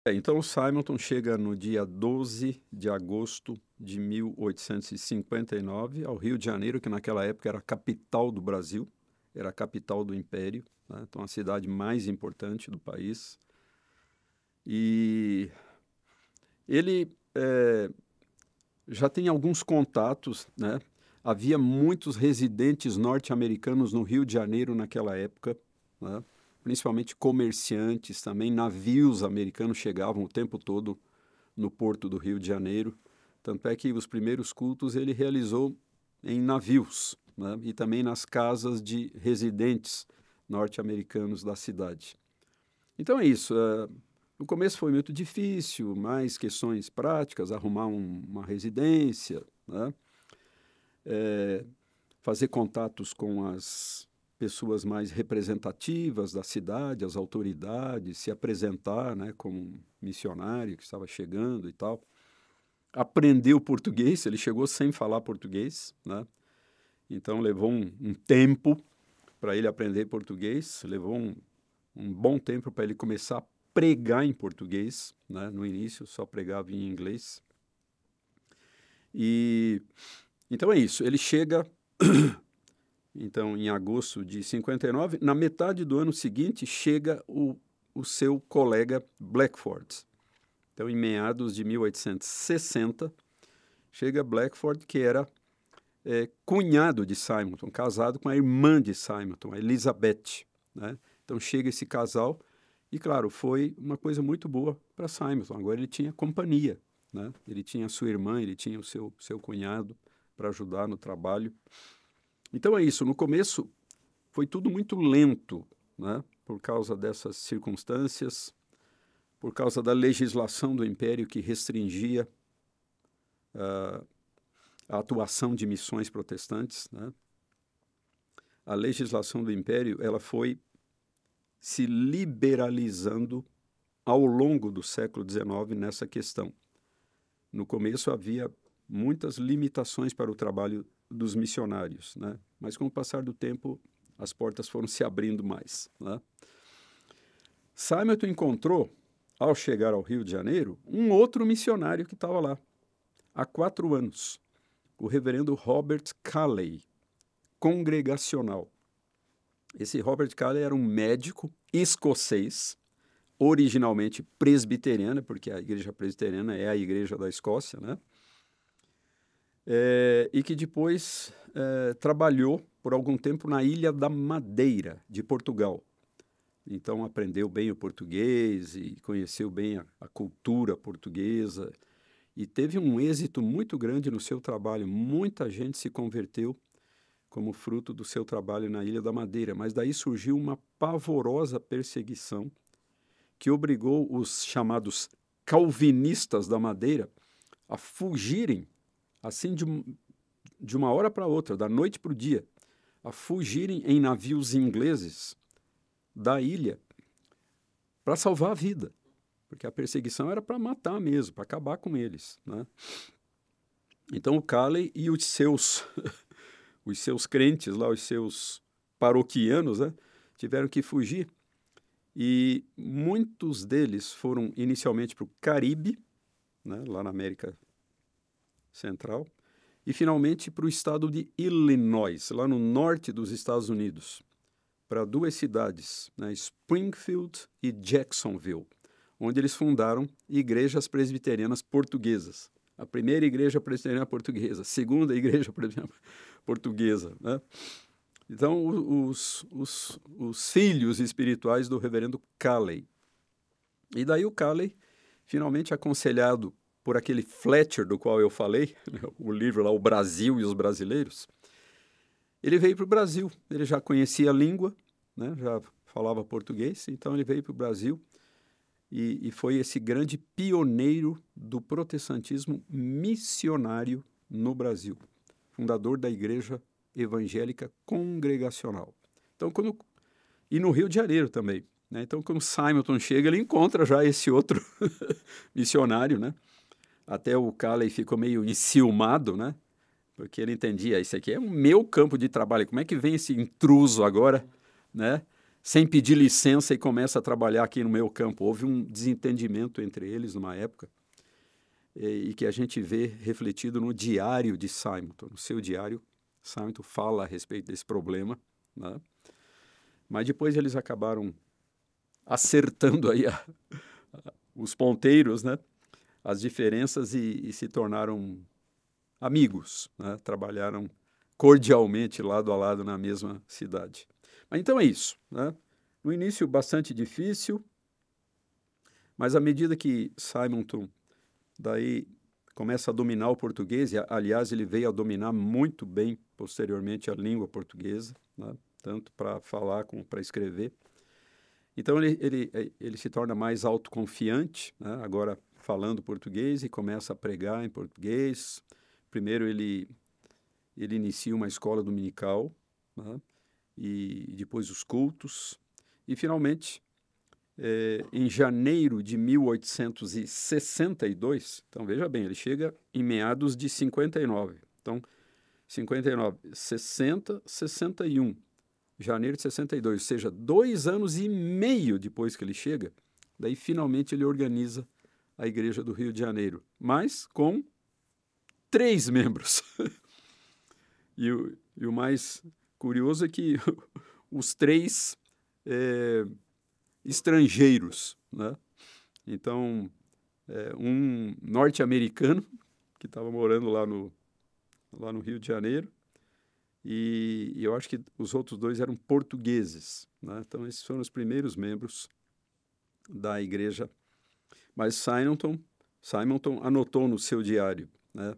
Então o Simonton chega no dia 12 de agosto de 1859 ao Rio de Janeiro, que naquela época era a capital do Brasil, era a capital do Império, né? Então a cidade mais importante do país. E ele já tem alguns contatos, né? Havia muitos residentes norte-americanos no Rio de Janeiro naquela época, né? Principalmente comerciantes também, navios americanos chegavam o tempo todo no porto do Rio de Janeiro. Tanto é que os primeiros cultos ele realizou em navios, né? E também nas casas de residentes norte-americanos da cidade. Então é isso. No começo foi muito difícil, mais questões práticas, arrumar uma residência, né? Fazer contatos com as pessoas mais representativas da cidade, as autoridades, se apresentar, né, como um missionário que estava chegando e tal. Aprender o português, ele chegou sem falar português, né? Então levou um tempo para ele aprender português, levou um bom tempo para ele começar a pregar em português, né? No início só pregava em inglês. E então é isso, ele chega então em agosto de 59, na metade do ano seguinte chega o seu colega Blackford. Então em meados de 1860 chega Blackford, que era cunhado de Simonton, casado com a irmã de Simonton, a Elizabeth, né? Então chega esse casal e, claro, foi uma coisa muito boa para Simonton. Agora ele tinha companhia, né? Ele tinha a sua irmã, ele tinha o seu cunhado para ajudar no trabalho. Então é isso, no começo foi tudo muito lento, né? Por causa dessas circunstâncias, por causa da legislação do Império que restringia a atuação de missões protestantes, né? A legislação do Império ela foi se liberalizando ao longo do século XIX nessa questão. No começo havia muitas limitações para o trabalho dos missionários, né? Mas com o passar do tempo as portas foram se abrindo mais, né? Simonton encontrou, ao chegar ao Rio de Janeiro, um outro missionário que estava lá há 4 anos, o reverendo Robert Calley, congregacional. Esse Robert Calley era um médico escocês, originalmente presbiteriana, porque a igreja presbiteriana é a igreja da Escócia, né? E que depois trabalhou por algum tempo na Ilha da Madeira, de Portugal. Então aprendeu bem o português e conheceu bem a cultura portuguesa e teve um êxito muito grande no seu trabalho. Muita gente se converteu como fruto do seu trabalho na Ilha da Madeira, mas daí surgiu uma pavorosa perseguição que obrigou os chamados calvinistas da Madeira a fugirem, assim de uma hora para outra, da noite para o dia, a fugirem em navios ingleses da ilha para salvar a vida, porque a perseguição era para matar mesmo, para acabar com eles, né? Então o Calley e os seus crentes lá, os seus paroquianos, né, tiveram que fugir e muitos deles foram inicialmente para o Caribe, né, lá na América Central, e finalmente para o estado de Illinois, lá no norte dos Estados Unidos, para 2 cidades, né, Springfield e Jacksonville, onde eles fundaram igrejas presbiterianas portuguesas. A primeira igreja presbiteriana portuguesa, a segunda igreja presbiteriana portuguesa, né? Então, os filhos espirituais do reverendo Calley. E daí o Calley, finalmente aconselhado por aquele Fletcher do qual eu falei, o livro lá, O Brasil e os Brasileiros, ele veio para o Brasil. Ele já conhecia a língua, né? Já falava português, então ele veio para o Brasil e foi esse grande pioneiro do protestantismo missionário no Brasil, fundador da Igreja Evangélica Congregacional. Então, e no Rio de Janeiro também, né? Então, quando Simonton chega, ele encontra já esse outro missionário, né? Até o Calley ficou meio enciumado, né? Porque ele entendia, isso aqui é o meu campo de trabalho, como é que vem esse intruso agora, né? sem pedir licença e começa a trabalhar aqui no meu campo. Houve um desentendimento entre eles numa época e que a gente vê refletido no diário de Simonton. No seu diário, Simonton fala a respeito desse problema, né? Mas depois eles acabaram acertando aí os ponteiros, né? As diferenças e se tornaram amigos, né? Trabalharam cordialmente lado a lado na mesma cidade. Mas então é isso, né? No início bastante difícil, mas à medida que Simonton daí começa a dominar o português, e aliás ele veio a dominar muito bem posteriormente a língua portuguesa, né? Tanto para falar como para escrever. Então ele se torna mais autoconfiante, né? Agora falando português e começa a pregar em português. Primeiro ele inicia uma escola dominical, né? E depois os cultos. E finalmente, em janeiro de 1862, então veja bem, ele chega em meados de 59. Então, 59, 60, 61. Janeiro de 62, ou seja, 2 anos e meio depois que ele chega, daí finalmente ele organiza a Igreja do Rio de Janeiro, mas com 3 membros. E o mais curioso é que os 3 estrangeiros, né? Então, um norte-americano que estava morando lá no Rio de Janeiro, e eu acho que os outros 2 eram portugueses, né? Então, esses foram os primeiros membros da igreja. Mas Simonton anotou no seu diário, né?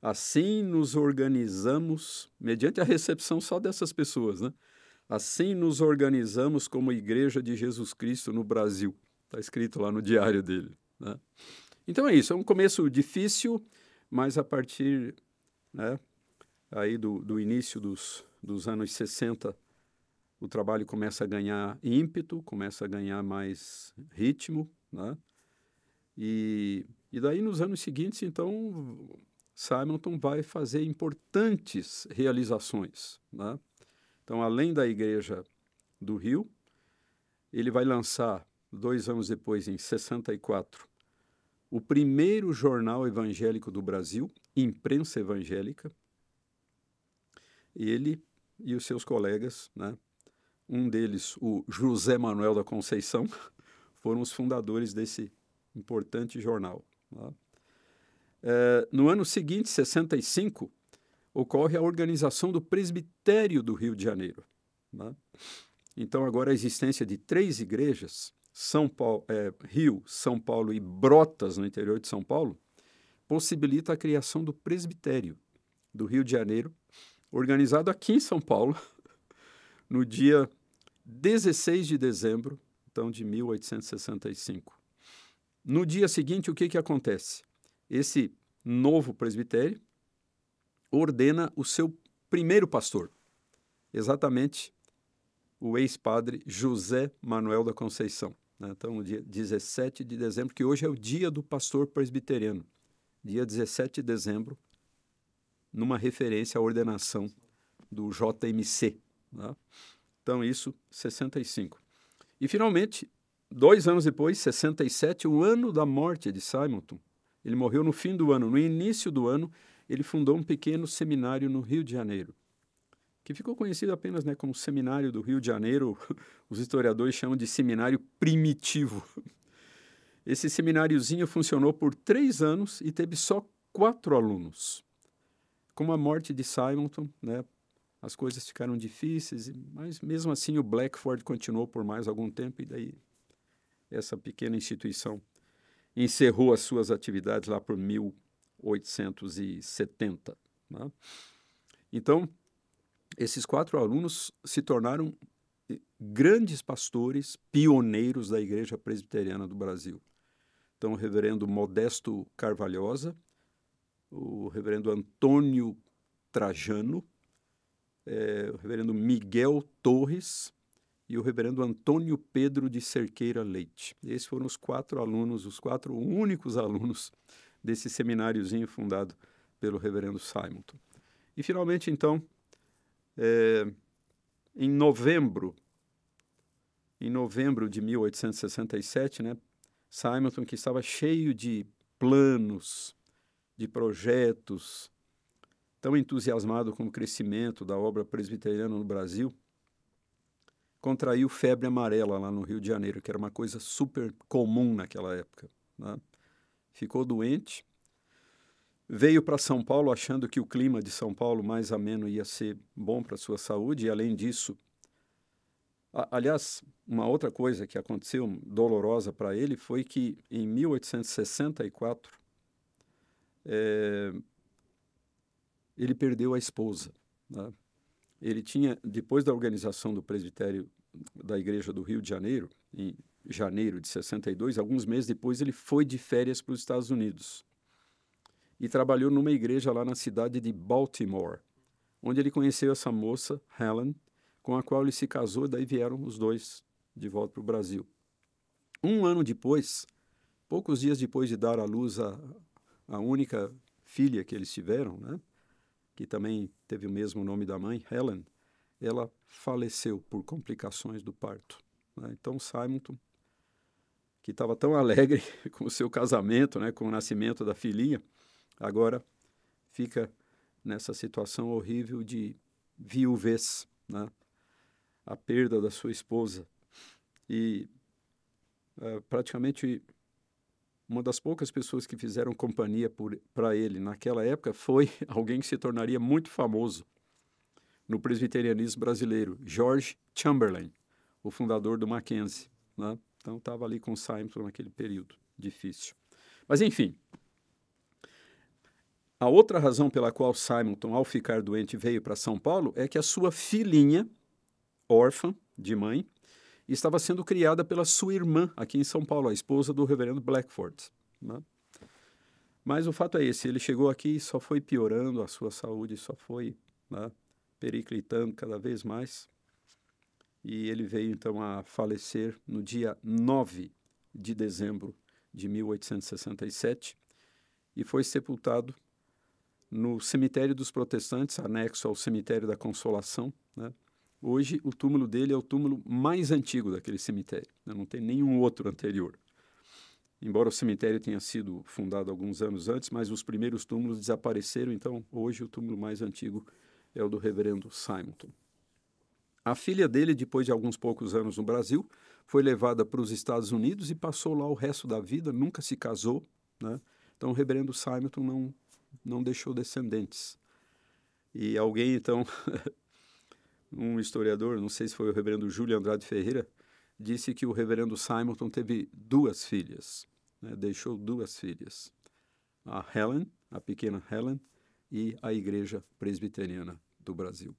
Assim nos organizamos, mediante a recepção só dessas pessoas, né? Assim nos organizamos como Igreja de Jesus Cristo no Brasil. Está escrito lá no diário dele, né? Então é isso, é um começo difícil, mas a partir, né, aí do início dos anos 60, o trabalho começa a ganhar ímpeto, começa a ganhar mais ritmo, né? E daí nos anos seguintes, então, Simonton vai fazer importantes realizações, né? Então, além da Igreja do Rio, ele vai lançar, 2 anos depois, em 64, o primeiro jornal evangélico do Brasil, Imprensa Evangélica. Ele e os seus colegas, né? Um deles, o José Manuel da Conceição, foram os fundadores desse importante jornal, né? No ano seguinte, 65, ocorre a organização do Presbitério do Rio de Janeiro, né? Então, agora a existência de 3 igrejas, Rio, São Paulo e Brotas, no interior de São Paulo, possibilita a criação do Presbitério do Rio de Janeiro, organizado aqui em São Paulo, no dia 16 de dezembro, então, de 1865. No dia seguinte, o que acontece? Esse novo presbitério ordena o seu primeiro pastor, exatamente o ex-padre José Manuel da Conceição, né? Então, no dia 17 de dezembro, que hoje é o dia do pastor presbiteriano, dia 17 de dezembro, numa referência à ordenação do JMC, né? Então, isso, 65. E, finalmente, 2 anos depois, 67, o ano da morte de Simonton, ele morreu no fim do ano. No início do ano, ele fundou um pequeno seminário no Rio de Janeiro, que ficou conhecido apenas, né, como Seminário do Rio de Janeiro. Os historiadores chamam de seminário primitivo. Esse semináriozinho funcionou por 3 anos e teve só 4 alunos. Com a morte de Simonton, né, as coisas ficaram difíceis, mas mesmo assim o Blackford continuou por mais algum tempo, e daí essa pequena instituição encerrou as suas atividades lá por 1870, né? Então, esses 4 alunos se tornaram grandes pastores, pioneiros da Igreja Presbiteriana do Brasil. Então, o reverendo Modesto Carvalhosa, o reverendo Antônio Trajano, o reverendo Miguel Torres e o reverendo Antônio Pedro de Cerqueira Leite. Esses foram os 4 alunos, os 4 únicos alunos desse semináriozinho fundado pelo reverendo Simonton. E, finalmente, então, em novembro em novembro de 1867, né, Simonton, que estava cheio de planos, de projetos, tão entusiasmado com o crescimento da obra presbiteriana no Brasil, contraiu febre amarela lá no Rio de Janeiro, que era uma coisa super comum naquela época, né? Ficou doente, veio para São Paulo achando que o clima de São Paulo mais ameno ia ser bom para a sua saúde, e além disso, aliás, uma outra coisa que aconteceu dolorosa para ele foi que em 1864 ele perdeu a esposa, né? Ele tinha, depois da organização do presbitério da Igreja do Rio de Janeiro, em janeiro de 62, alguns meses depois ele foi de férias para os Estados Unidos e trabalhou numa igreja lá na cidade de Baltimore, onde ele conheceu essa moça, Helen, com a qual ele se casou, daí vieram os dois de volta para o Brasil. Um ano depois, poucos dias depois de dar à luz a única filha que eles tiveram, né, que também teve o mesmo nome da mãe, Helen, ela faleceu por complicações do parto, né? Então Simonton, que estava tão alegre com o seu casamento, né, com o nascimento da filhinha, agora fica nessa situação horrível de viuvez, né? A perda da sua esposa. E praticamente uma das poucas pessoas que fizeram companhia para ele naquela época foi alguém que se tornaria muito famoso no presbiterianismo brasileiro, George Chamberlain, o fundador do Mackenzie, né? Então estava ali com Simonton naquele período difícil. Mas enfim, a outra razão pela qual Simonton, ao ficar doente, veio para São Paulo é que a sua filhinha, órfã de mãe, estava sendo criada pela sua irmã aqui em São Paulo, a esposa do reverendo Blackford, né? Mas o fato é esse, ele chegou aqui e só foi piorando, a sua saúde só foi, né, periclitando cada vez mais. E ele veio então a falecer no dia 9 de dezembro de 1867 e foi sepultado no cemitério dos protestantes, anexo ao cemitério da Consolação, né? Hoje, o túmulo dele é o túmulo mais antigo daquele cemitério, né? Não tem nenhum outro anterior. Embora o cemitério tenha sido fundado alguns anos antes, mas os primeiros túmulos desapareceram, então hoje o túmulo mais antigo é o do reverendo Simonton. A filha dele, depois de alguns poucos anos no Brasil, foi levada para os Estados Unidos e passou lá o resto da vida, nunca se casou, né? Então o reverendo Simonton não deixou descendentes. E alguém, então, um historiador, não sei se foi o reverendo Júlio Andrade Ferreira, disse que o reverendo Simonton teve duas filhas, né? Deixou duas filhas, a Helen, a pequena Helen, e a Igreja Presbiteriana do Brasil.